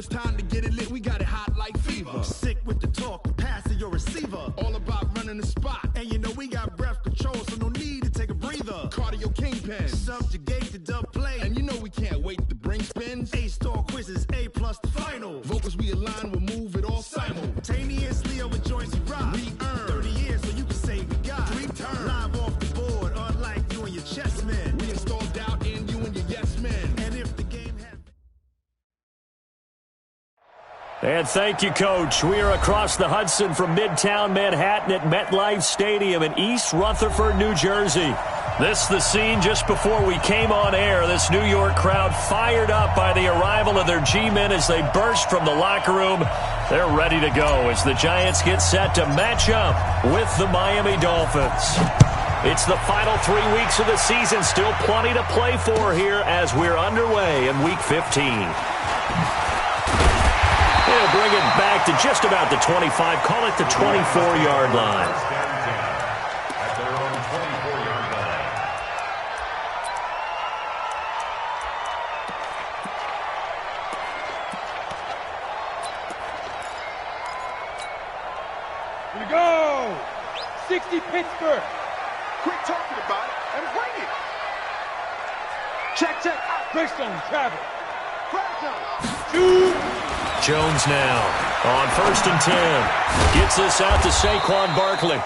it's time to get it lit, we got it hot like fever. Sick with the talk, the pass to your receiver. All about running the spot. And you know we got breath control, so no need to take a breather. Cardio kingpin, subjugate the dub play. And you know we can't wait to bring spins. A-star quizzes, A+ the final. Vocals we align, we'll move it all simultaneously over joints we rock. We earn 30 years, so you can say we got 3 turns. Live off the board, unlike you and your chess men. We install doubt in you and your yes men. And if the game has... And thank you, Coach. We are across the Hudson from Midtown Manhattan at MetLife Stadium in East Rutherford, New Jersey. This is the scene just before we came on air. This New York crowd fired up by the arrival of their G-men as they burst from the locker room. They're ready to go as the Giants get set to match up with the Miami Dolphins. It's the final 3 weeks of the season. Still plenty to play for here as we're underway in Week 15. They'll bring it back to just about the 25. Call it the 24-yard line. Here we go! 60 Pittsburgh. Quit talking about it and bring it. Check. Bridgestone, travel. Jones now on 1st and 10. Gets this out to Saquon Barkley.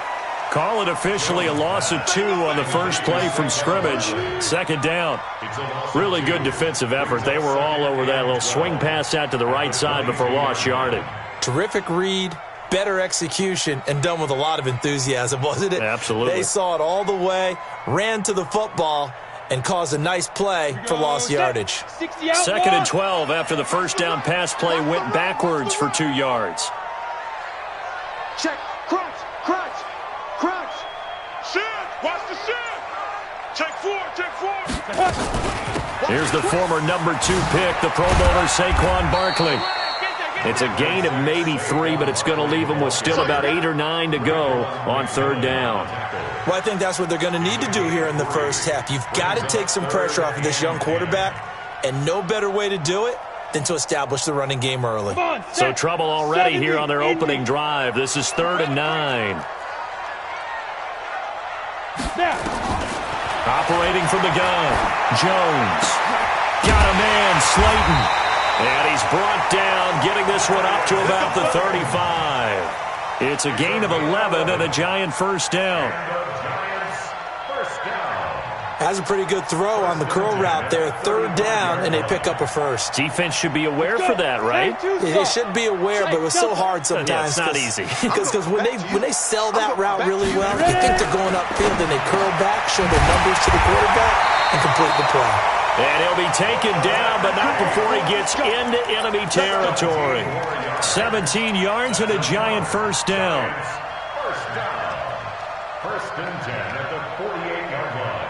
Call it officially a loss of 2 on the first play from scrimmage. 2nd down. Really good defensive effort. They were all over that little swing pass out to the right side before lost yardage. Terrific read, better execution, and done with a lot of enthusiasm, wasn't it? Absolutely. They saw it all the way, ran to the football, and caused a nice play for lost yardage. 2nd and 12 after the first down pass play went backwards for 2 yards. Check, crunch. Shit, watch the shit. Check 4. Here's the former number 2 pick, the Pro Bowler Saquon Barkley. It's a gain of maybe 3, but it's going to leave them with still about 8 or 9 to go on 3rd down. Well, I think that's what they're going to need to do here in the first half. You've got to take some pressure off of this young quarterback, and no better way to do it than to establish the running game early. So trouble already here on their opening drive. This is 3rd and 9. Operating from the gun, Jones. Got a man, Slayton. And he's brought down, getting this one up to about the 35. It's a gain of 11 and a Giant first down. Has a pretty good throw on the curl route there. 3rd down, and they pick up a first. Defense should be aware for that, right? They should be aware, but it was so hard sometimes. Yeah, it's not easy. Because when they sell that route really well, you think they're going upfield, and they curl back, show their numbers to the quarterback, and complete the play. And he'll be taken down, but not before he gets into enemy territory. 17 yards and a Giant first down. First and 10 at the 48-yard line.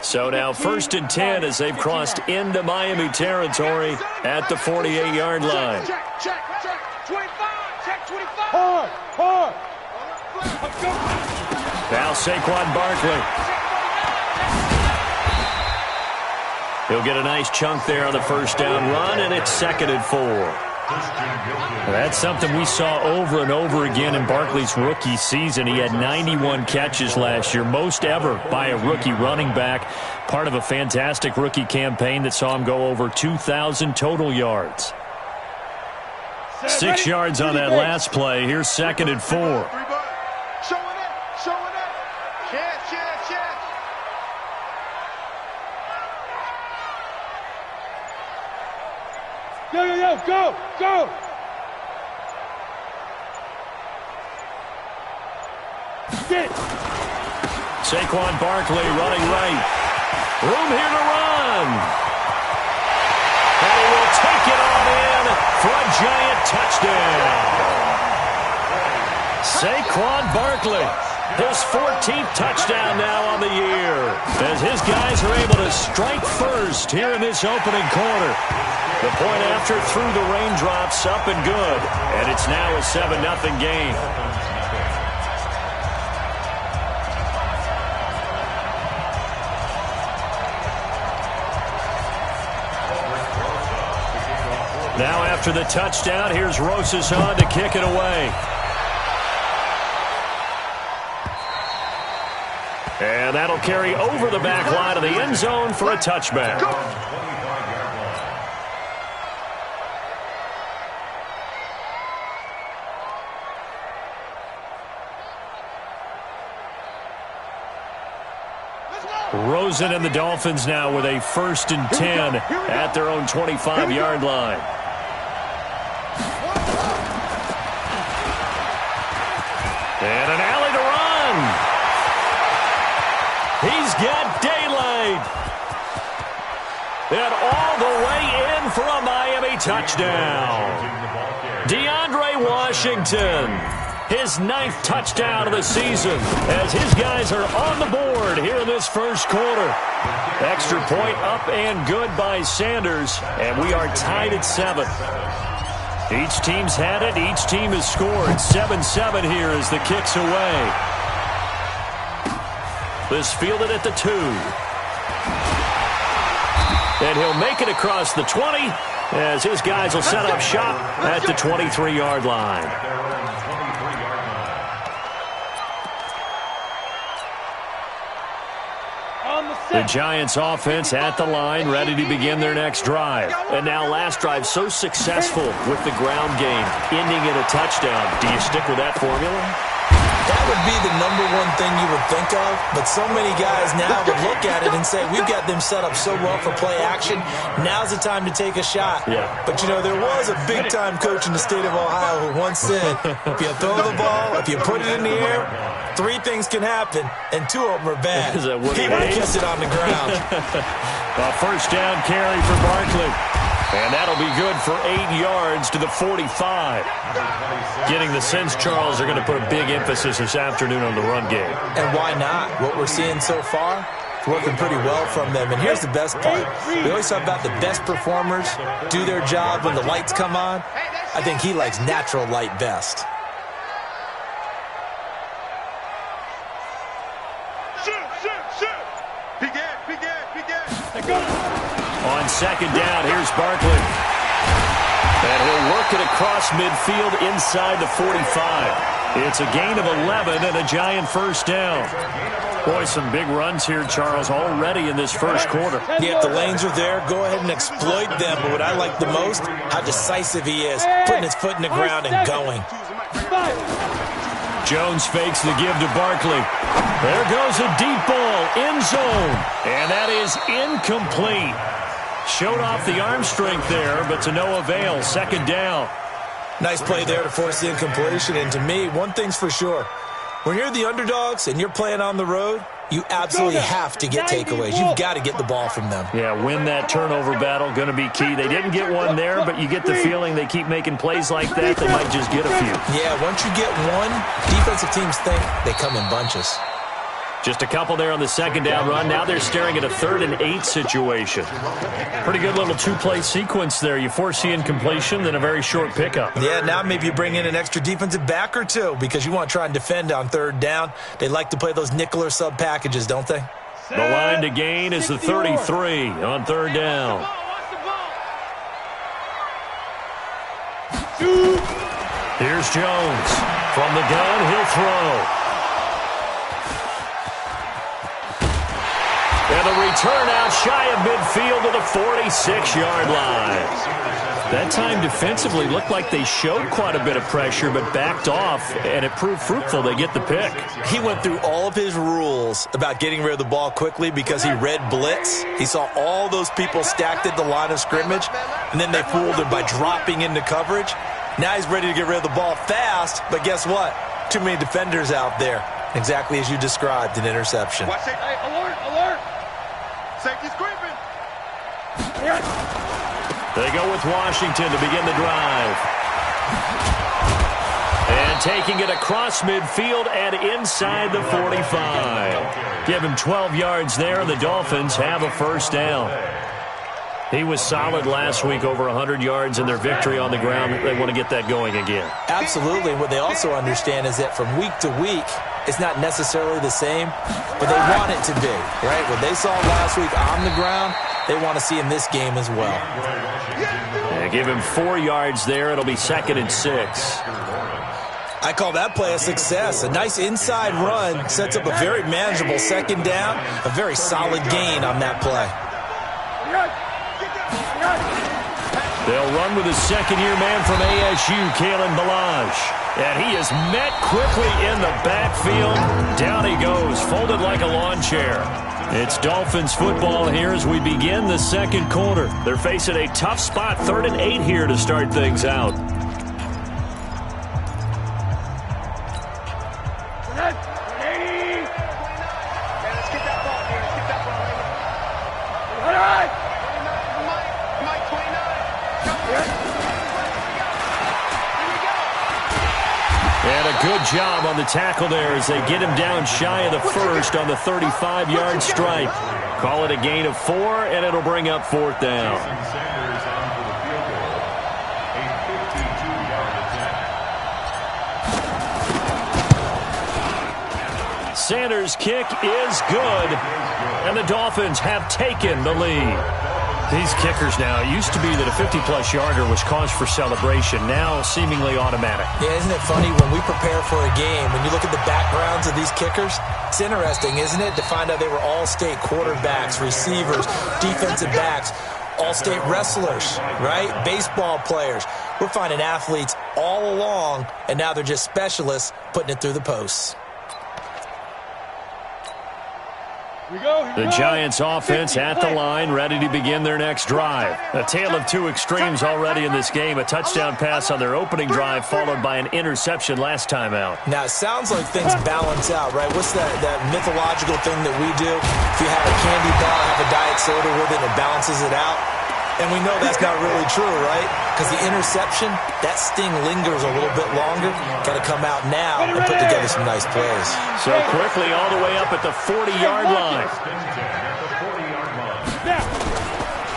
So now 1st and 10 as they've crossed into Miami territory at the 48-yard line. Check. 25. Check 25. Hard. Now Saquon Barkley. He'll get a nice chunk there on the first down run, and it's 2nd and 4. That's something we saw over and over again in Barkley's rookie season. He had 91 catches last year, most ever by a rookie running back, part of a fantastic rookie campaign that saw him go over 2,000 total yards. 6 yards on that last play. Here's 2nd and 4. Showing it. Check. Yo, go! Get it! Saquon Barkley running right. Room here to run. And he will take it on in for a Giant touchdown. Saquon Barkley, his 14th touchdown now on the year, as his guys are able to strike first here in this opening quarter. The point after through the raindrops, up and good, and it's now a 7-0 game. Now after the touchdown, here's Rosas on to kick it away. And that'll carry over the back line of the end zone for a touchback. Rosen and the Dolphins now with a 1st and 10 at their own 25-yard line. And an alley to run. He's got daylight. And all the way in for a Miami touchdown. DeAndre Washington, his 9th touchdown of the season as his guys are on the board here in this first quarter. Extra point up and good by Sanders, and we are tied at 7. Each team's had it. Each team has scored. 7-7 here as the kick's away. This fielded at the 2. And he'll make it across the 20 as his guys will set up shop at the 23-yard line. The Giants offense at the line, ready to begin their next drive. And now last drive so successful with the ground game, ending in a touchdown. Do you stick with that formula? That would be the #1 thing you would think of, but so many guys now would look at it and say, we've got them set up so well for play action, now's the time to take a shot. Yeah. But, you know, there was a big-time coach in the state of Ohio who once said, if you throw the ball, if you put it in the air, 3 things can happen, and 2 of them are bad. Is that what he would have kept it on the ground. A 1st down carry for Barkley. And that'll be good for 8 yards to the 45. Getting the sense, Charles, are going to put a big emphasis this afternoon on the run game. And why not? What we're seeing so far, it's working pretty well from them. And here's the best part. We always talk about the best performers do their job when the lights come on. I think he likes natural light best. On 2nd down, here's Barkley. And he'll work it across midfield inside the 45. It's a gain of 11 and a Giant 1st down. Boy, some big runs here, Charles, already in this first quarter. Yeah, if the lanes are there, go ahead and exploit them. But what I like the most, how decisive he is, putting his foot in the ground and going. Jones fakes the give to Barkley. There goes a deep ball, end zone. And that is incomplete. Showed off the arm strength there, but to no avail. 2nd down. Nice play there to force the incompletion. And to me, one thing's for sure. When you're the underdogs and you're playing on the road, you absolutely have to get takeaways. You've got to get the ball from them. Yeah, win that turnover battle, going to be key. They didn't get one there, but you get the feeling they keep making plays like that, they might just get a few. Yeah, once you get one, defensive teams think they come in bunches. Just a couple there on the 2nd down run. Now they're staring at a 3rd and 8 situation. Pretty good little 2-play sequence there. You force the incompletion, then a very short pickup. Yeah, now maybe you bring in an extra defensive back or 2 because you want to try and defend on 3rd down. They like to play those nickel or sub packages, don't they? The line to gain is the 33 on 3rd down. Here's Jones. From the gun, he'll throw. And the return out shy of midfield to the 46-yard line. That time defensively looked like they showed quite a bit of pressure but backed off, and it proved fruitful. They get the pick. He went through all of his rules about getting rid of the ball quickly because he read blitz. He saw all those people stacked at the line of scrimmage, and then they fooled him by dropping into coverage. Now he's ready to get rid of the ball fast, but guess what? Too many defenders out there. Exactly as you described, an interception. Watch it. Hey, alert, alert. Safety's creeping. They go with Washington to begin the drive. And taking it across midfield and inside the 45. Give him 12 yards there, and the Dolphins have a 1st down. He was solid last week, over 100 yards in their victory on the ground. They want to get that going again. Absolutely. What they also understand is that from week to week, it's not necessarily the same, but they want it to be, right? What they saw last week on the ground, they want to see in this game as well. And give him 4 yards there. It'll be 2nd and 6. I call that play a success. A nice inside run sets up a very manageable 2nd down. A very solid gain on that play. They'll run with his second-year man from ASU, Kalen Ballage. And he is met quickly in the backfield. Down he goes, folded like a lawn chair. It's Dolphins football here as we begin the 2nd quarter. They're facing a tough spot, 3rd and 8 here to start things out. And a good job on the tackle there as they get him down shy of the first on the 35-yard strike. Call it a gain of 4, and it'll bring up 4th down. Sanders' kick is good, and the Dolphins have taken the lead. These kickers now, it used to be that a 50-plus yarder was cause for celebration, now seemingly automatic. Yeah, isn't it funny when we prepare for a game, when you look at the backgrounds of these kickers, it's interesting, isn't it, to find out they were all-state quarterbacks, receivers, defensive backs, all-state wrestlers, right? Baseball players. We're finding athletes all along, and now they're just specialists putting it through the posts. The Giants offense at the line, ready to begin their next drive. A tale of 2 extremes already in this game. A touchdown pass on their opening drive, followed by an interception last time out. Now, it sounds like things balance out, right? What's that mythological thing that we do? If you have a candy bar, have a diet soda with it, it balances it out. And we know that's not really true, right? Because the interception, that sting lingers a little bit longer. Got to come out now and put together some nice plays. So quickly all the way up at the 40-yard line.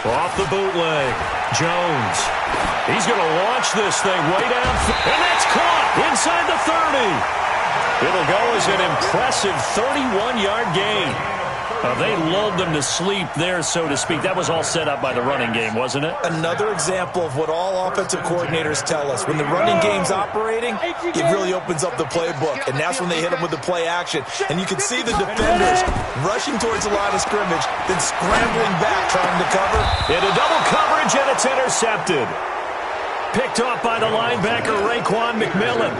Off the bootleg. Jones. He's going to launch this thing way down. And that's caught inside the 30. It'll go as an impressive 31-yard gain. They lulled them to sleep there, so to speak. That was all set up by the running game, wasn't it? Another example of what all offensive coordinators tell us. When the running game's operating, it really opens up the playbook. And that's when they hit them with the play action. And you can see the defenders rushing towards the line of scrimmage, then scrambling back, trying to cover. Into double coverage, and it's intercepted. Picked off by the linebacker, Raekwon McMillan.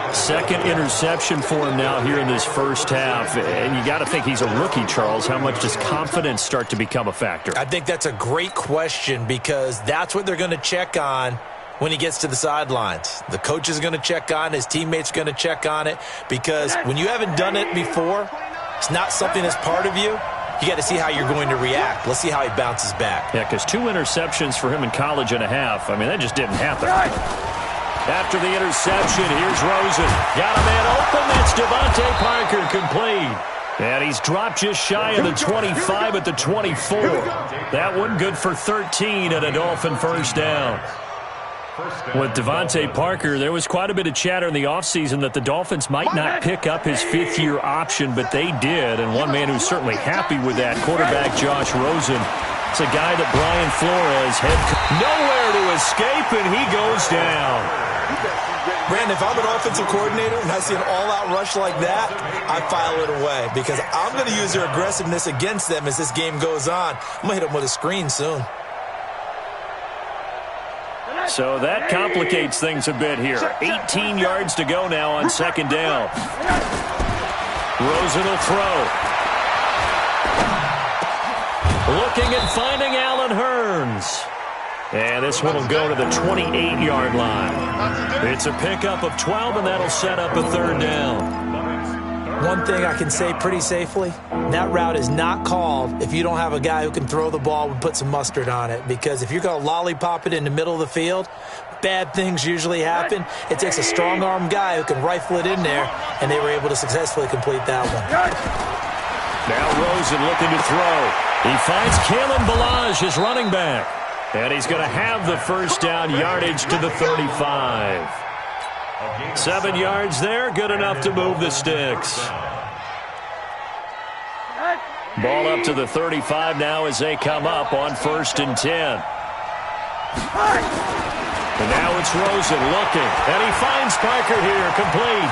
2nd interception for him now here in this first half. And you got to think he's a rookie, Charles. How much does confidence start to become a factor? I think that's a great question because that's what they're going to check on when he gets to the sidelines. The coach is going to check on, his teammates are going to check on it because when you haven't done it before, it's not something that's part of you. You got to see how you're going to react. Let's see how he bounces back. Yeah, because 2 interceptions for him in college and a half. I mean, that just didn't happen. After the interception, here's Rosen. Got a man open. That's Devontae Parker complete. And he's dropped just shy of the 25 at the 24. That one good for 13 and a Dolphin first down. With Devontae Parker, there was quite a bit of chatter in the offseason that the Dolphins might not pick up his 5th-year option, but they did. And one man who's certainly happy with that, quarterback Josh Rosen. It's a guy that Brian Flores had nowhere to escape, and he goes down. Brandon, if I'm an offensive coordinator and I see an all-out rush like that, I file it away because I'm going to use their aggressiveness against them as this game goes on. I'm going to hit them with a screen soon. So that complicates things a bit here. 18 yards to go now on 2nd down. Rosen will throw. Looking and finding Allen Hurns. And this one will go to the 28-yard line. It's a pickup of 12, and that'll set up a 3rd down. One thing I can say pretty safely, that route is not called if you don't have a guy who can throw the ball and put some mustard on it. Because if you're going to lollipop it in the middle of the field, bad things usually happen. It takes a strong-arm guy who can rifle it in there, and they were able to successfully complete that one. Now Rosen looking to throw. He finds Kalen Ballage, his running back. And he's going to have the first down yardage to the 35. 7 yards there, good enough to move the sticks. Ball up to the 35 now as they come up on 1st and 10. And now it's Rosen looking. And he finds Parker here, complete.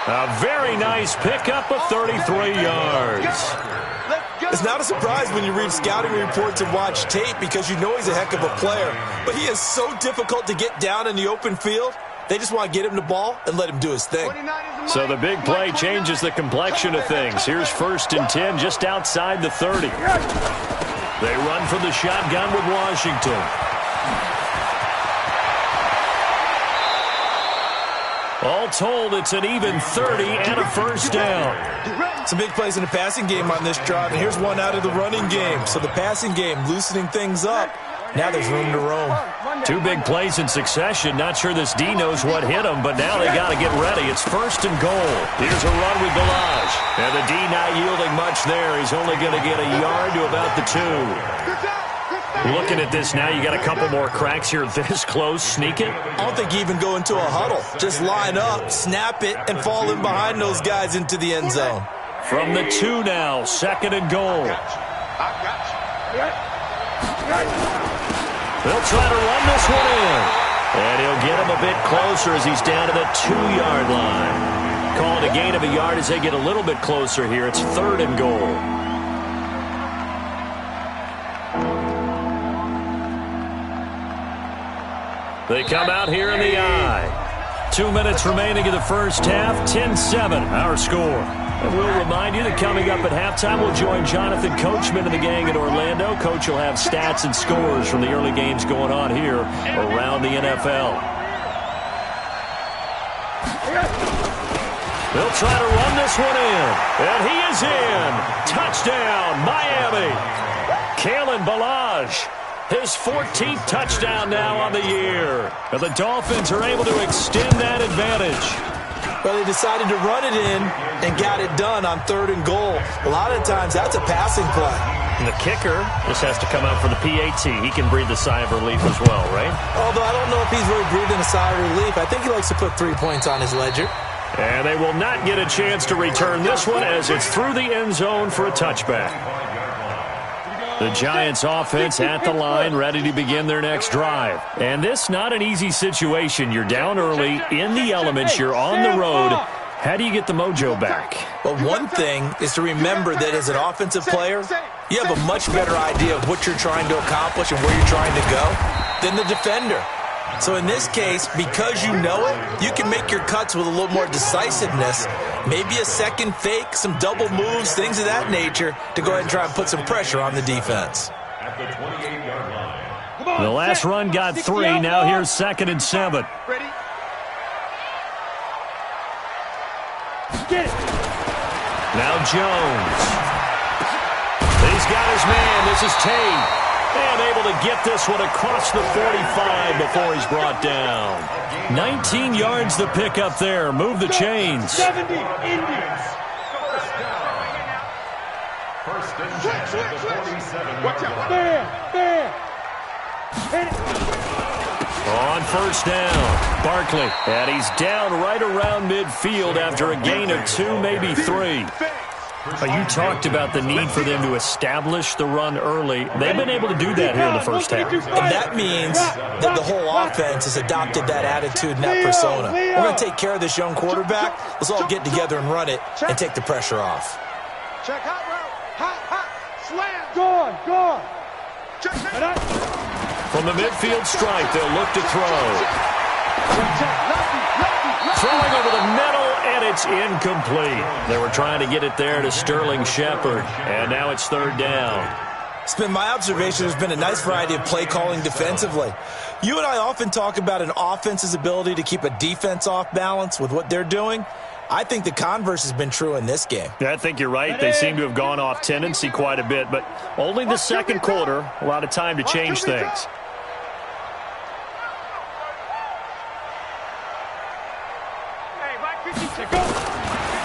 A very nice pickup of 33 yards. It's not a surprise when you read scouting reports and watch tape because you know he's a heck of a player. But he is so difficult to get down in the open field. They just want to get him the ball and let him do his thing. So the big play changes the complexion of things. Here's 1st and 10 just outside the 30. They run from the shotgun with Washington. All told, it's an even 30 and a first down. Some big plays in the passing game on this drive, and here's one out of the running game. So the passing game loosening things up. Now there's room to roam. 2 big plays in succession. Not sure this D knows what hit him, but now they got to get ready. It's 1st and goal. Here's a run with Balaj. And the D not yielding much there. He's only going to get a yard to about the 2. Looking at this now, you got a couple more cracks here this close. Sneak it? I don't think you even go into a huddle. Just line up, snap it, and fall in behind those guys into the end zone. From the 2 now, 2nd and goal. They'll try to run this one in. And he'll get him a bit closer as he's down to the 2-yard line. Call it a gain of a yard as they get a little bit closer here. It's 3rd and goal. They come out here in the I. 2 minutes remaining in the first half. 10-7, our score. And we'll remind you that coming up at halftime, we'll join Jonathan Coachman and the gang in Orlando. Coach will have stats and scores from the early games going on here around the NFL. They'll try to run this one in. And he is in. Touchdown, Miami. Kalen Balaj. His 14th touchdown now on the year. And the Dolphins are able to extend that advantage. Well, they decided to run it in and got it done on 3rd and goal. A lot of times, that's a passing play. And the kicker just has to come out for the PAT. He can breathe a sigh of relief as well, right? Although I don't know if he's really breathing a sigh of relief. I think he likes to put 3 points on his ledger. And they will not get a chance to return this one as it's through the end zone for a touchback. The Giants offense at the line, ready to begin their next drive. And this not an easy situation. You're down early, in the elements, you're on the road. How do you get the mojo back? Well, one thing is to remember that as an offensive player, you have a much better idea of what you're trying to accomplish and where you're trying to go than the defender. So in this case, because you know it, you can make your cuts with a little more decisiveness. Maybe a second fake, some double moves, things of that nature to go ahead and try and put some pressure on the defense. At the 28-yard line. The last run got 3. Now here's 2nd and 7. Ready? Get it. Now Jones. He's got his man. This is Tate. And able to get this one across the 45 before he's brought down. 19 yards to pick up there. Move the chains. 70 Indians. First and 10 at the 47-yard line. There. Hit it. On first down, Barkley. And he's down right around midfield after a gain of 2, maybe 3. You talked about the need for them to establish the run early. They've been able to do that here in the first half. And that means that the whole offense has adopted that attitude and that persona. We're going to take care of this young quarterback. Let's all get together and run it and take the pressure off. Check hot route. Hot. Slam. Go on. Check. From the midfield stripe, they'll look to throw. Throwing over the middle, and it's incomplete. They were trying to get it there to Sterling Shepard, and now it's 3rd down. It's been my observation there's been a nice variety of play calling defensively. You and I often talk about an offense's ability to keep a defense off balance with what they're doing. I think the converse has been true in this game. I think you're right. They seem to have gone off tendency quite a bit, but only the second quarter, a lot of time to change things.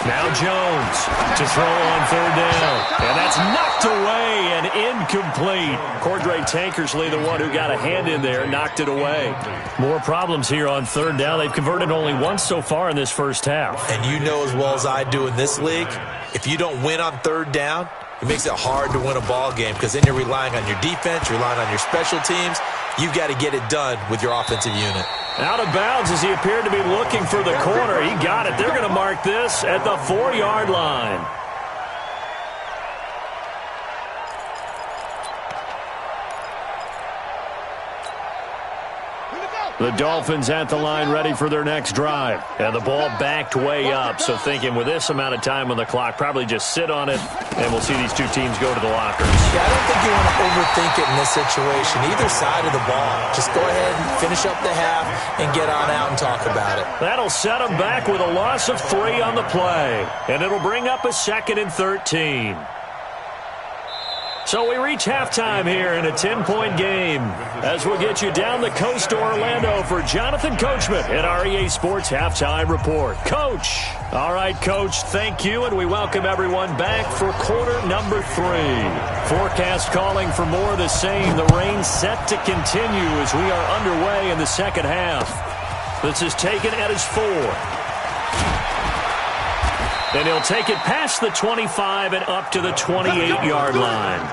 Now Jones to throw on 3rd down. And that's knocked away and incomplete. Cordray Tankersley, the one who got a hand in there, knocked it away. More problems here on 3rd down. They've converted only once so far in this first half. And you know as well as I do in this league, if you don't win on 3rd down, it makes it hard to win a ball game because then you're relying on your defense, you're relying on your special teams. You've got to get it done with your offensive unit. Out of bounds as he appeared to be looking for the corner. He got it. They're going to mark this at the 4-yard line. The Dolphins at the line ready for their next drive. And the ball backed way up. So thinking with this amount of time on the clock, probably just sit on it, and we'll see these two teams go to the lockers. Yeah, I don't think you want to overthink it in this situation. Either side of the ball. Just go ahead and finish up the half and get on out and talk about it. That'll set them back with a loss of 3 on the play. And it'll bring up a 2nd and 13. So we reach halftime here in a 10-point game as we'll get you down the coast to Orlando for Jonathan Coachman at our EA Sports Halftime Report. Coach. All right, Coach, thank you, and we welcome everyone back for quarter number 3. Forecast calling for more of the same. The rain set to continue as we are underway in the second half. This is taken at his 4. And he'll take it past the 25 and up to the 28-yard line.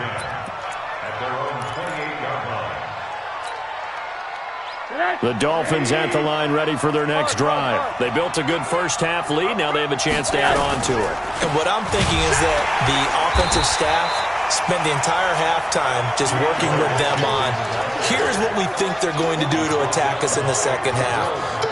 The Dolphins at the line ready for their next drive. They built a good first-half lead. Now they have a chance to add on to it. And what I'm thinking is that the offensive staff spent the entire halftime just working with them on, here's what we think they're going to do to attack us in the second half.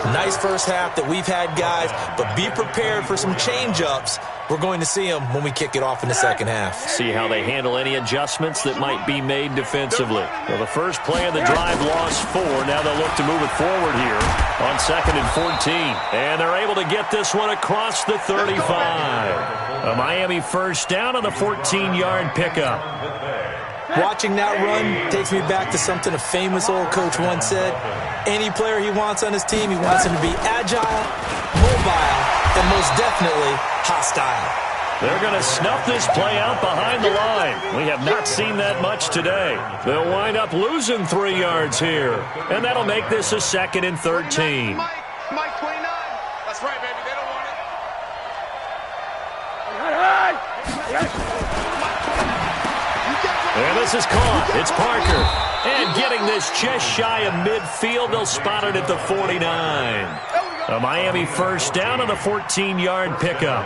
Nice first half that we've had, guys, but be prepared for some change-ups. We're going to see them when we kick it off in the second half. See how they handle any adjustments that might be made defensively. Well, the first play of the drive lost 4. Now they'll look to move it forward here on 2nd and 14. And they're able to get this one across the 35. A Miami first down on the 14-yard pickup. Watching that run takes me back to something a famous old coach once said. Any player he wants on his team, he wants him to be agile, mobile, and most definitely hostile. They're going to snuff this play out behind the line. We have not seen that much today. They'll wind up losing 3 yards here. And that'll make this a 2nd and 13. Mike 29. That's right, baby. They don't want it. And this is caught. It's Parker. And getting this just shy of midfield. They'll spot it at the 49. A Miami first down on the 14-yard pickup.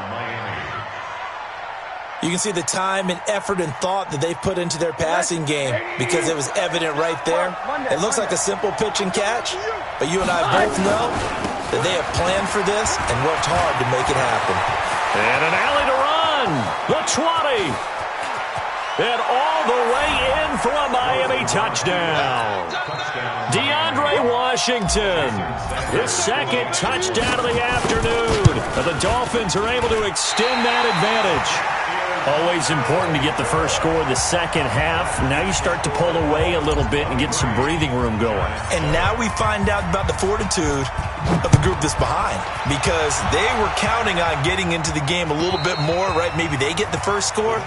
You can see the time and effort and thought that they've put into their passing game because it was evident right there. It looks like a simple pitch and catch, but you and I both know that they have planned for this and worked hard to make it happen. And an alley to run. The 20. And all the way in for a Miami touchdown. DeAndre Washington, his 2nd touchdown of the afternoon. And the Dolphins are able to extend that advantage. Always important to get the first score of the second half. Now you start to pull away a little bit and get some breathing room going. And now we find out about the fortitude of the group that's behind because they were counting on getting into the game a little bit more, right? Maybe they get the first score.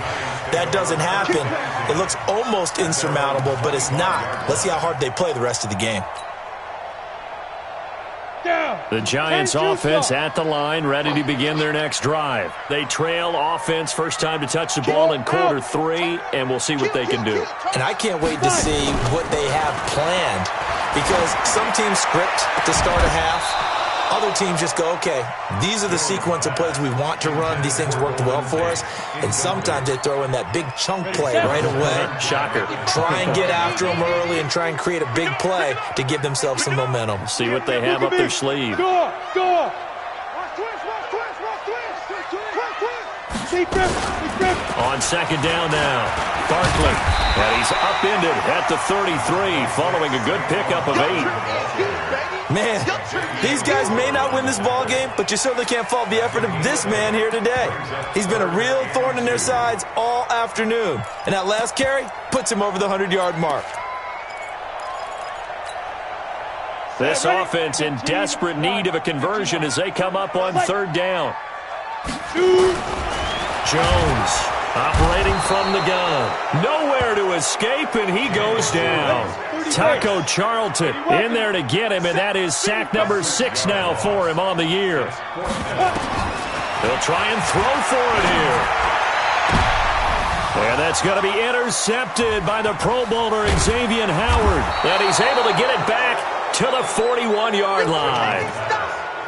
That doesn't happen. It looks almost insurmountable, but it's not. Let's see how hard they play the rest of the game. The Giants offense at the line, ready to begin their next drive. They trail offense, first time to touch the ball in quarter 3, and we'll see what they can do. And I can't wait to see what they have planned because some teams script to start a half. Other teams just go, okay, these are the sequence of plays we want to run. These things worked well for us. And sometimes they throw in that big chunk play right away. Shocker. Try and get after them early and try and create a big play to give themselves some momentum. See what they have up their sleeve. On 2nd down now, Barkley. And he's upended at the 33 following a good pickup of 8. Man, these guys may not win this ball game, but you certainly can't fault the effort of this man here today. He's been a real thorn in their sides all afternoon. And that last carry puts him over the 100-yard mark. This offense in desperate need of a conversion as they come up on 3rd down. Jones operating from the gun. Nowhere to escape, and he goes down. Taco Charlton in there to get him, and that is sack number 6 now for him on the year. They'll try and throw for it here. And that's going to be intercepted by the Pro Bowler Xavier Howard. And he's able to get it back to the 41-yard line.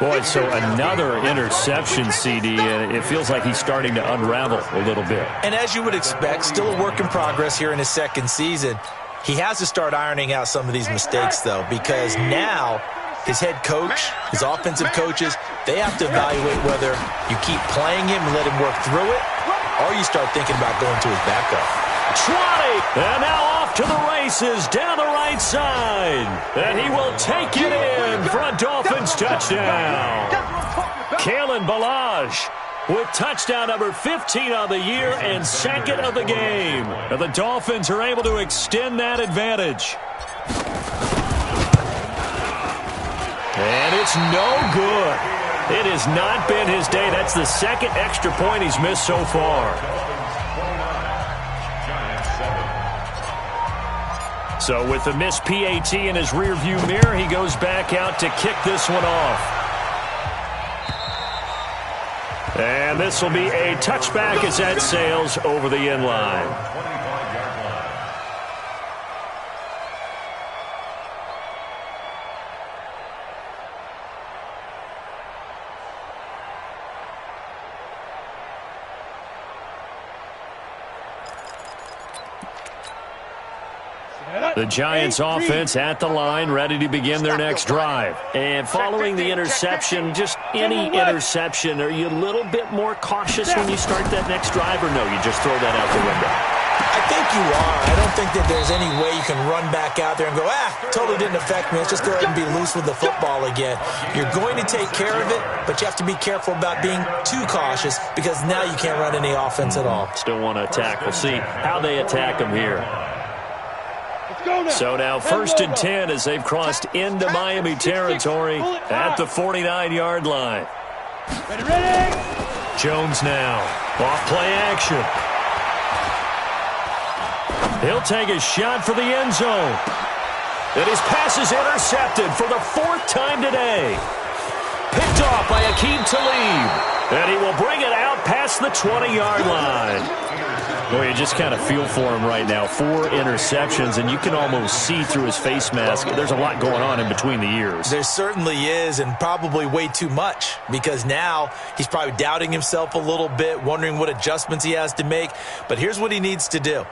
Boy, so another interception, CD, and it feels like he's starting to unravel a little bit. And as you would expect, still a work in progress here in his second season. He has to start ironing out some of these mistakes, though, because now his head coach, his offensive coaches, they have to evaluate whether you keep playing him and let him work through it, or you start thinking about going to his backup. 20, and now off to the races down the right side. And he will take it in for a Dolphins touchdown. Kalen Ballage with touchdown number 15 on the year and second of the game. And the Dolphins are able to extend that advantage. And it's no good. It has not been his day. That's the second extra point he's missed so far. So with the missed PAT in his rearview mirror, he goes back out to kick this one off. And this will be a touchback as that sails over the end line. The Giants offense at the line, ready to begin their next drive. And following the interception, just any interception, are you a little bit more cautious when you start that next drive, or no, you just throw that out the window? I think you are. I don't think that there's any way you can run back out there and go, totally didn't affect me. Let's just go ahead and be loose with the football again. You're going to take care of it, but you have to be careful about being too cautious because now you can't run any offense at all. Still want to attack. We'll see how they attack them here. So now 1st and 10 as they've crossed into Miami territory at the 49-yard line. Jones now. Off play action. He'll take a shot for the end zone. And his pass is intercepted for the 4th time today. Picked off by Akeem Talib. And he will bring it out past the 20-yard line. Boy, you just kind of feel for him right now. 4 interceptions, and you can almost see through his face mask. There's a lot going on in between the ears. There certainly is, and probably way too much, because now he's probably doubting himself a little bit, wondering what adjustments he has to make. But here's what he needs to do.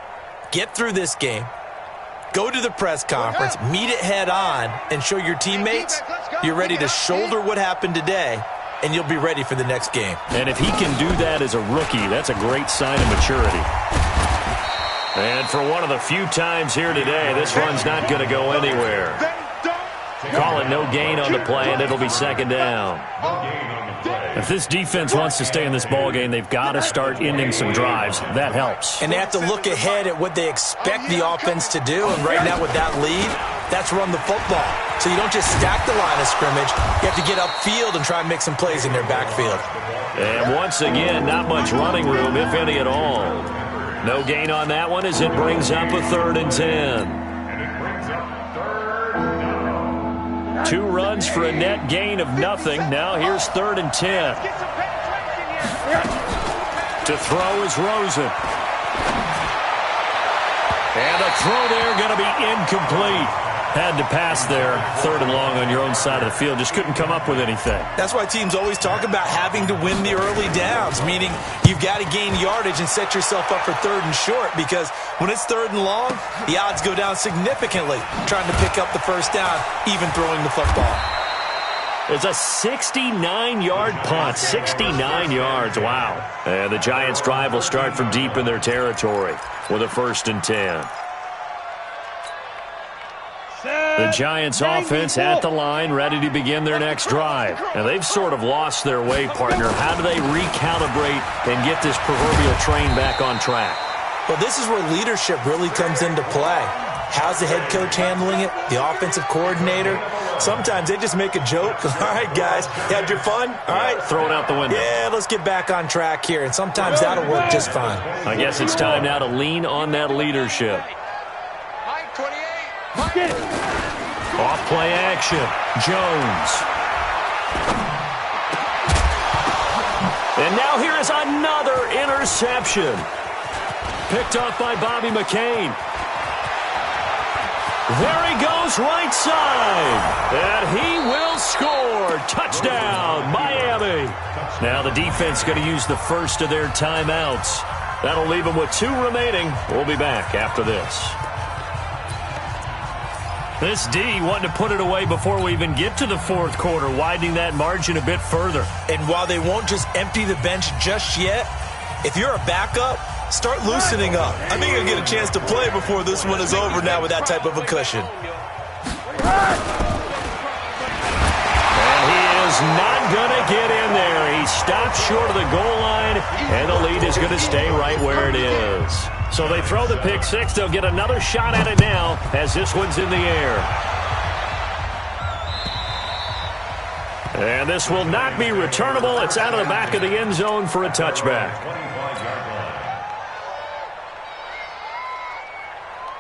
Get through this game, go to the press conference, meet it head on, and show your teammates you're ready to shoulder what happened today, and you'll be ready for the next game. And if he can do that as a rookie, that's a great sign of maturity. And for one of the few times here today, this run's not going to go anywhere. Call it no gain on the play, and it'll be 2nd down. If this defense wants to stay in this ballgame, they've got to start ending some drives. That helps. And they have to look ahead at what they expect the offense to do. And right now with that lead, that's run the football. So you don't just stack the line of scrimmage. You have to get upfield and try and make some plays in their backfield. And once again, not much running room, if any at all. No gain on that one as it brings up a 3rd and 10. 2 runs for a net gain of nothing. Now here's 3rd and 10. To throw is Rosen. And the throw there going to be incomplete. Had to pass there, 3rd and long on your own side of the field. Just couldn't come up with anything. That's why teams always talk about having to win the early downs, meaning you've got to gain yardage and set yourself up for 3rd and short, because when it's 3rd and long, the odds go down significantly trying to pick up the 1st down, even throwing the football. It's a 69-yard punt, 69 yards, wow. And the Giants' drive will start from deep in their territory with a 1st and 10. The Giants offense at the line, ready to begin their next drive. And they've sort of lost their way, partner. How do they recalibrate and get this proverbial train back on track? Well, this is where leadership really comes into play. How's the head coach handling it? The offensive coordinator? Sometimes they just make a joke. All right, guys, you had your fun? All right. Throw it out the window. Yeah, let's get back on track here. And sometimes that'll work just fine. I guess it's time now to lean on that leadership. Off play action. Jones. And now here is another interception. picked off by Bobby McCain. There he goes right side. And he will score. Touchdown, Miami. Now the defense going to use the first of their timeouts. That'll leave them with 2 remaining. We'll be back after this. This D wanting to put it away before we even get to the fourth quarter, widening that margin a bit further. And while they won't just empty the bench just yet, if you're a backup, start loosening up. I think you'll get a chance to play before this one is over now with that type of a cushion. And he is not going to get in there. He stops short of the goal line, and the lead is going to stay right where it is. So they throw the pick six. They'll get another shot at it now as this one's in the air. And this will not be returnable. It's out of the back of the end zone for a touchback.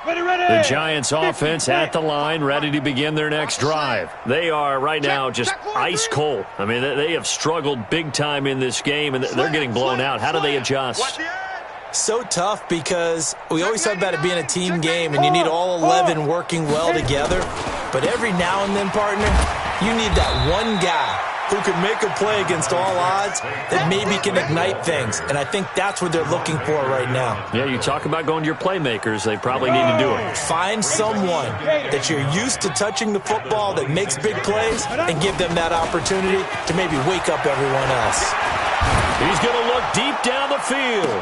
The Giants offense at the line, ready to begin their next drive. They are right now just ice cold. I mean, they have struggled big time in this game, and they're getting blown out. How do they adjust? So tough because we always talk about it being a team game, and you need all 11 working well together. But every now and then, partner, you need that one guy who can make a play against all odds that maybe can ignite things. And I think that's what they're looking for right now. Yeah, you talk about going to your playmakers. They probably need to do it. Find someone that you're used to touching the football that makes big plays and give them that opportunity to maybe wake up everyone else. He's going to look deep down the field.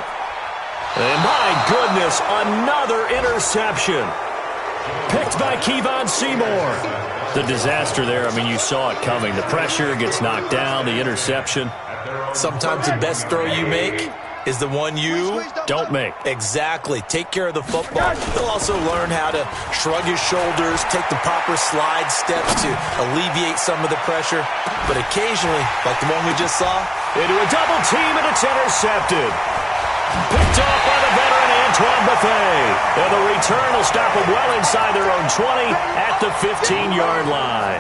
And my goodness, another interception. Picked by Kevon Seymour. The disaster there, I mean, you saw it coming. The pressure gets knocked down, the interception. Sometimes the best throw you make is the one you don't make. Exactly. Take care of the football. He'll also learn how to shrug his shoulders, take the proper slide steps to alleviate some of the pressure. But occasionally, like the one we just saw, into a double team, and it's intercepted. Picked off by the veteran Antoine Buffet. And the return will stop them well inside their own 20 at the 15-yard line.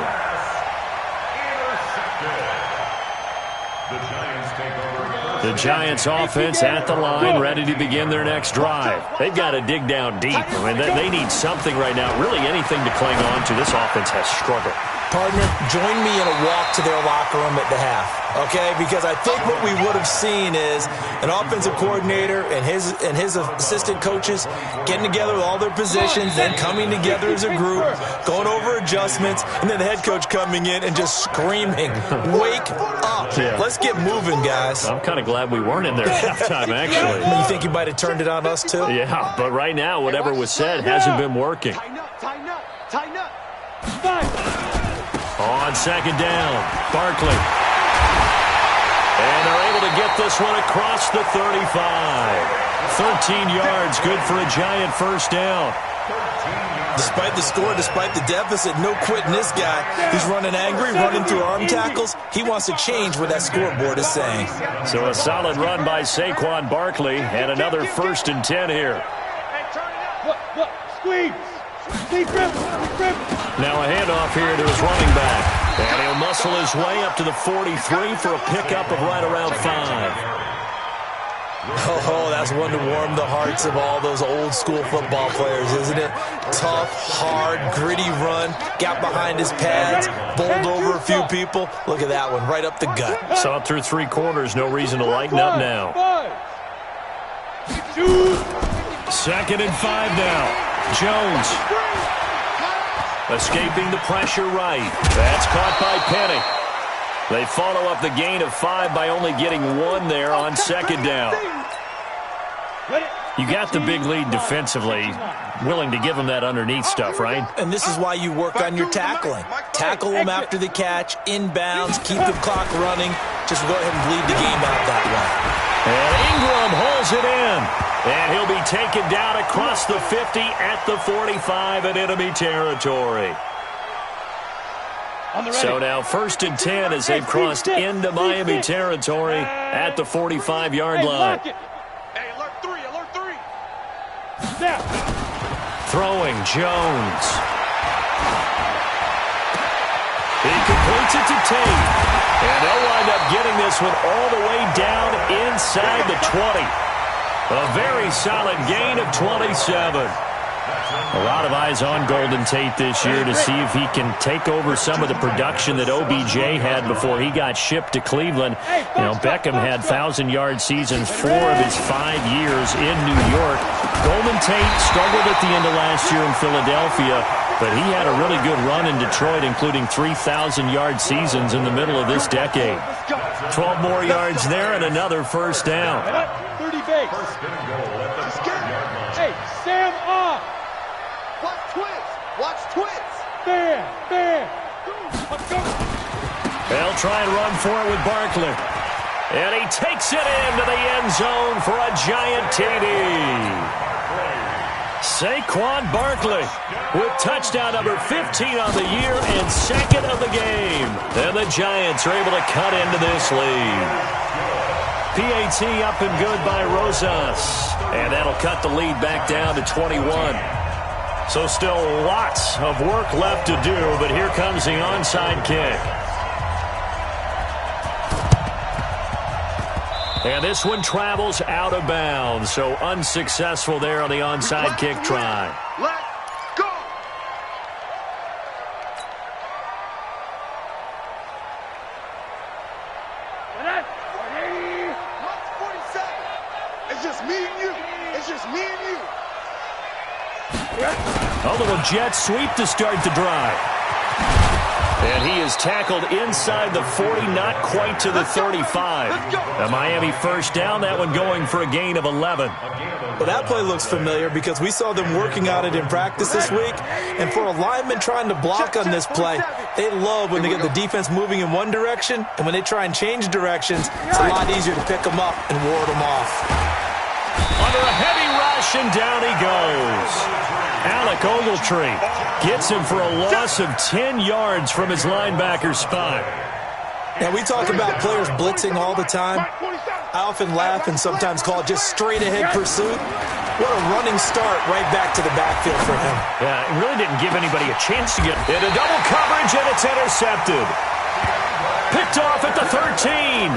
The Giants offense at the line, ready to begin their next drive. They've got to dig down deep. I mean, they need something right now, really anything to cling on to. This offense has struggled. Partner, join me in a walk to their locker room at the half, okay? Because I think what we would have seen is an offensive coordinator and his assistant coaches getting together with all their positions, then coming together as a group, going over adjustments, and then the head coach coming in and just screaming, "Wake up. Yeah. Let's get moving, guys." I'm kind of glad we weren't in there at halftime, actually. You think you might have turned it on us, too? Yeah, but right now, whatever was said hasn't been working. Tighten up. On second down, Barkley. And they're able to get this one across the 35. 13 yards, good for a Giant first down. Despite the score, despite the deficit, no quitting this guy. He's running angry, running through arm tackles. He wants to change what that scoreboard is saying. So a solid run by Saquon Barkley, and another 1st and 10 here. Look, squeeze. Now a handoff here to his running back. And he'll muscle his way up to the 43 for a pickup of right around 5. Oh, that's one to warm the hearts of all those old school football players, isn't it? Tough, hard, gritty run, got behind his pads, bowled over a few people. Look at that one, right up the gut. Saw it through 3 quarters, no reason to lighten up now. 2nd and 5 now. Jones escaping the pressure right. That's caught by Penny. They follow up the gain of 5 by only getting 1 there on 2nd down. You got the big lead defensively, willing to give them that underneath stuff, right? And this is why you work on your tackling. Tackle them after the catch, inbounds, keep the clock running. Just go ahead and bleed the game out that way. And Ingram holds it in. And he'll be taken down across the 50 at the 45 in enemy territory. So now 1st and 10 as they've crossed into Miami territory at the 45-yard line. Hey, alert 3. Throwing Jones. He completes it to Tate. And they'll wind up getting this one all the way down inside the 20. A very solid gain of 27. A lot of eyes on Golden Tate this year to see if he can take over some of the production that OBJ had before he got shipped to Cleveland. You know, Beckham had 1,000-yard seasons 4 of his 5 years in New York. Golden Tate struggled at the end of last year in Philadelphia, but he had a really good run in Detroit, including 3,000-yard seasons in the middle of this decade. 12 more yards there and another first down. 30 base. Hey, Sam off. Watch twins. Watch twins. Bam. Let's go. They'll try and run for it with Barkley. And he takes it into the end zone for a giant TD. Saquon Barkley with touchdown number 15 on the year and second of the game. And the Giants are able to cut into this lead. PAT up and good by Rosas. And that'll cut the lead back down to 21. So still lots of work left to do, but here comes the onside kick. And this one travels out of bounds, so unsuccessful there on the onside kick try. Let's go. Watch 47. It's just me and you. It's just me and you. A little jet sweep to start the drive. And he is tackled inside the 40, not quite to the 35. A Miami first down, that one going for a gain of 11. Well, that play looks familiar because we saw them working on it in practice this week. And for a lineman trying to block on this play, they love when they get the defense moving in one direction. And when they try and change directions, it's a lot easier to pick them up and ward them off. Under a heavy rush, and down he goes. Alec Ogletree gets him for a loss of 10 yards from his linebacker spot. Now, we talk about players blitzing all the time. I often laugh and sometimes call it just straight-ahead pursuit. What a running start right back to the backfield for him. Yeah, it really didn't give anybody a chance to get into double coverage, and it's intercepted. Picked off at the 13.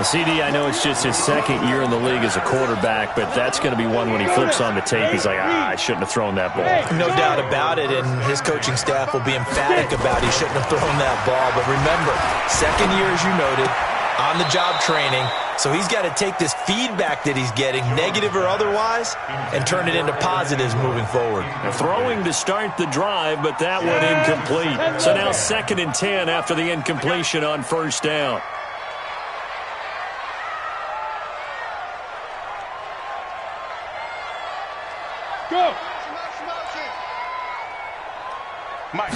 CD, I know it's just his second year in the league as a quarterback, but that's going to be one when he flips on the tape. He's like, I shouldn't have thrown that ball. No doubt about it, and his coaching staff will be emphatic about he shouldn't have thrown that ball. But remember, second year, as you noted, on-the-job training, so he's got to take this feedback that he's getting, negative or otherwise, and turn it into positives moving forward. Throwing to start the drive, but that one incomplete. So now 2nd and 10 after the incompletion on first down. Go. Mike.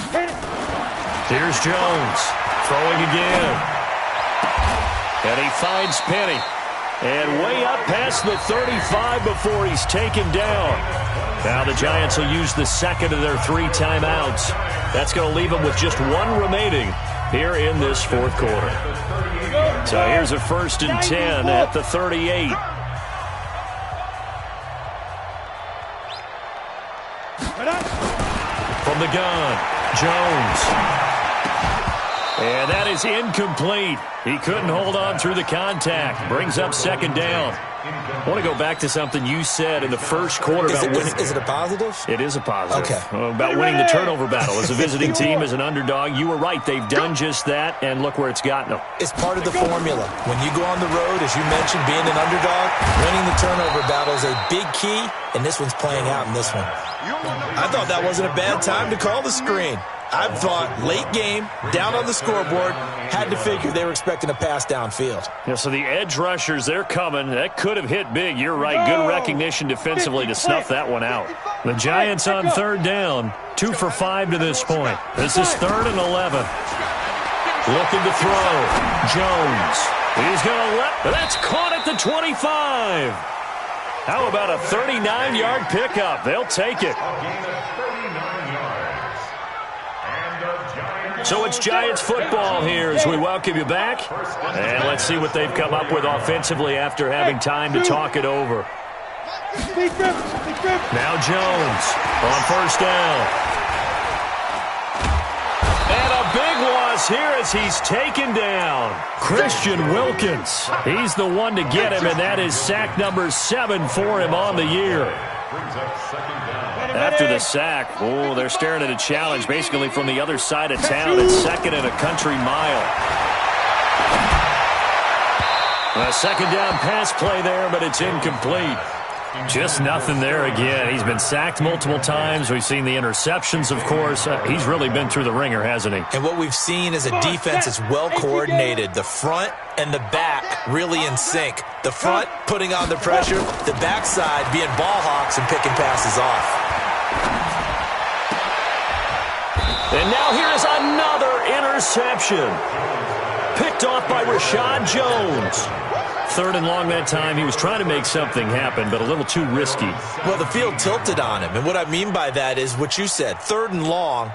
Here's Jones throwing again. And he finds Penny. And way up past the 35 before he's taken down. Now the Giants will use the second of their 3 timeouts. That's going to leave them with just 1 remaining here in this 4th quarter. So here's a 1st and 10 at the 38. From the gun, Jones. And that is incomplete. He couldn't hold on through the contact. Brings up 2nd down. I want to go back to something you said in the first quarter about winning. Is it a positive? It is a positive. Okay. About winning the turnover battle. As a visiting team, as an underdog, you were right. They've done just that, and look where it's gotten them. It's part of the formula. When you go on the road, as you mentioned, being an underdog, winning the turnover battle is a big key, and this one's playing out in this one. I thought that wasn't a bad time to call the screen. I thought late game, down on the scoreboard, had to figure they were expecting a pass downfield. Yeah, so the edge rushers, they're coming. That could have hit big. You're right. Good recognition defensively to snuff that one out. The Giants on 3rd down, 2 for 5 to this point. This is 3rd and 11. Looking to throw. Jones. He's going to that's caught at the 25. How about a 39-yard pickup? They'll take it. So it's Giants football here as we welcome you back. And let's see what they've come up with offensively after having time to talk it over. Now Jones on 1st down. And a big one us here as he's taken down. Christian Wilkins. He's the one to get him, and that is sack number 7 for him on the year. After the sack, they're staring at a challenge basically from the other side of town. It's 2nd and a country mile. A second down pass play there, but it's incomplete. Just nothing there again. He's been sacked multiple times. We've seen the interceptions, of course. He's really been through the ringer, hasn't he? And what we've seen is a defense that's well coordinated. The front and the back really in sync. The front putting on the pressure, the backside being ball hawks and picking passes off. And now here's another interception. Picked off by Rashad Jones. 3rd and long that time. He was trying to make something happen, but a little too risky. Well, the field tilted on him, and what I mean by that is what you said. 3rd and long,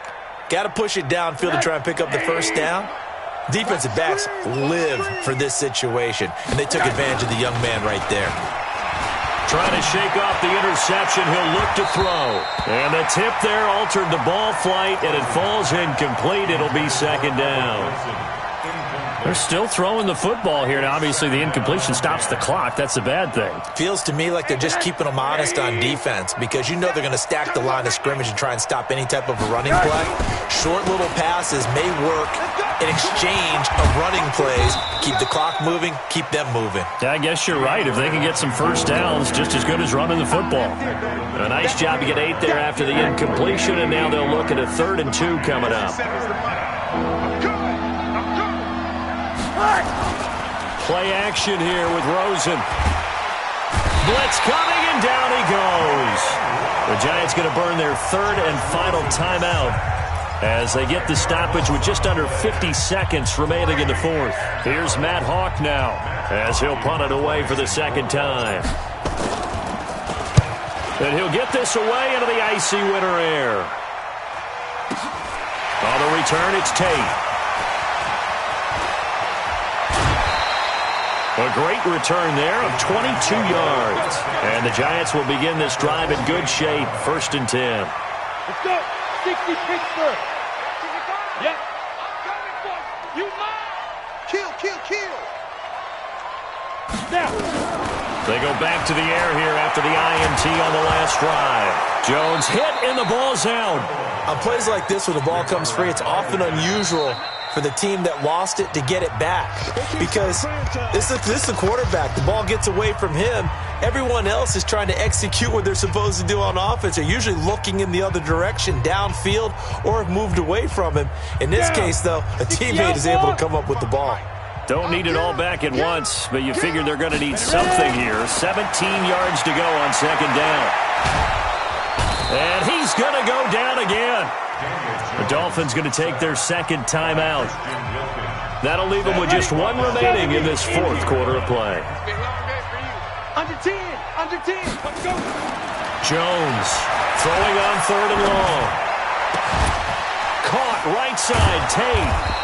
got to push it downfield to try and pick up the first down. Defensive backs live for this situation, and they took advantage of the young man right there. Trying to shake off the interception. He'll look to throw. And the tip there altered the ball flight, and it falls incomplete. It'll be 2nd down. They're still throwing the football here. Now, obviously, the incompletion stops the clock. That's a bad thing. Feels to me like they're just keeping them honest on defense because you know they're going to stack the line of scrimmage and try and stop any type of a running play. Short little passes may work in exchange of running plays. Keep the clock moving, keep them moving. Yeah, I guess you're right. If they can get some first downs, just as good as running the football. A nice job to get 8 there after the incompletion, and now they'll look at a 3rd and 2 coming up. Play action here with Rosen. Blitz coming, and down he goes. The Giants going to burn their 3rd and final timeout as they get the stoppage with just under 50 seconds remaining in the 4th. Here's Matt Hawk now as he'll punt it away for the 2nd time. And he'll get this away into the icy winter air. On the return, it's Tate. A great return there of 22 yards. And the Giants will begin this drive in good shape. 1st and 10. Let's go. 60 Pittsburgh. Yep. You mine. Kill. Now. They go back to the air here after the INT on the last drive. Jones hit and the ball's out. On plays like this where the ball comes free, it's often unusual for the team that lost it to get it back because this is the quarterback. The ball gets away from him. Everyone else is trying to execute what they're supposed to do on offense. They're usually looking in the other direction, downfield, or have moved away from him. In this case, though, a teammate is able to come up with the ball. Don't need it all back at once, but you figure they're going to need something here. 17 yards to go on 2nd down. And he's going to go down again. The Dolphins going to take their 2nd timeout. That'll leave them with just 1 remaining in this 4th quarter of play. Under 10. Let's go. Jones throwing on 3rd and long. Caught right side, Tate.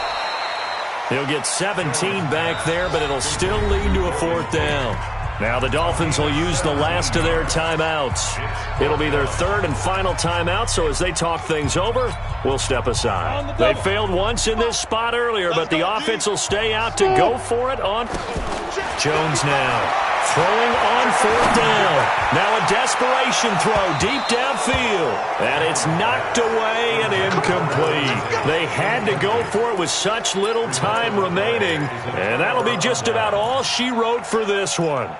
He'll get 17 back there, but it'll still lead to a 4th down. Now the Dolphins will use the last of their timeouts. It'll be their 3rd and final timeout, so as they talk things over, we'll step aside. They failed once in this spot earlier, but the offense will stay out to go for it on Jones now. Throwing on 4th down. Now a desperation throw deep downfield. And it's knocked away and incomplete. They had to go for it with such little time remaining. And that'll be just about all she wrote for this one.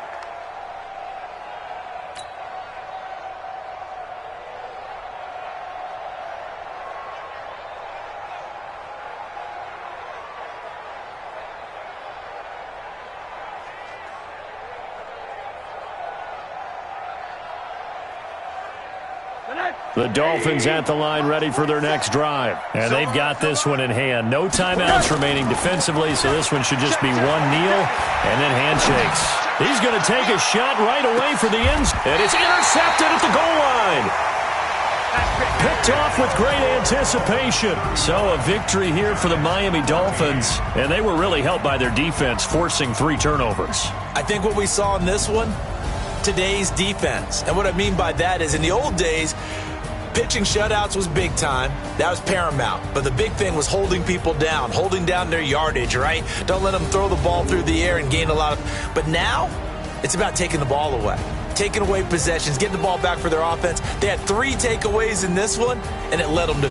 The Dolphins at the line ready for their next drive. And they've got this one in hand. No timeouts remaining defensively, so this one should just be 1 kneel and then handshakes. He's going to take a shot right away for the end, and it's intercepted at the goal line. Picked off with great anticipation. So a victory here for the Miami Dolphins, and they were really helped by their defense, forcing 3 turnovers. I think what we saw in this one, today's defense. And what I mean by that is in the old days, pitching shutouts was big time. That was paramount. But the big thing was holding people down, holding down their yardage, right? Don't let them throw the ball through the air and gain a lot of. But now it's about taking the ball away, taking away possessions, getting the ball back for their offense. They had 3 takeaways in this one, and it led them to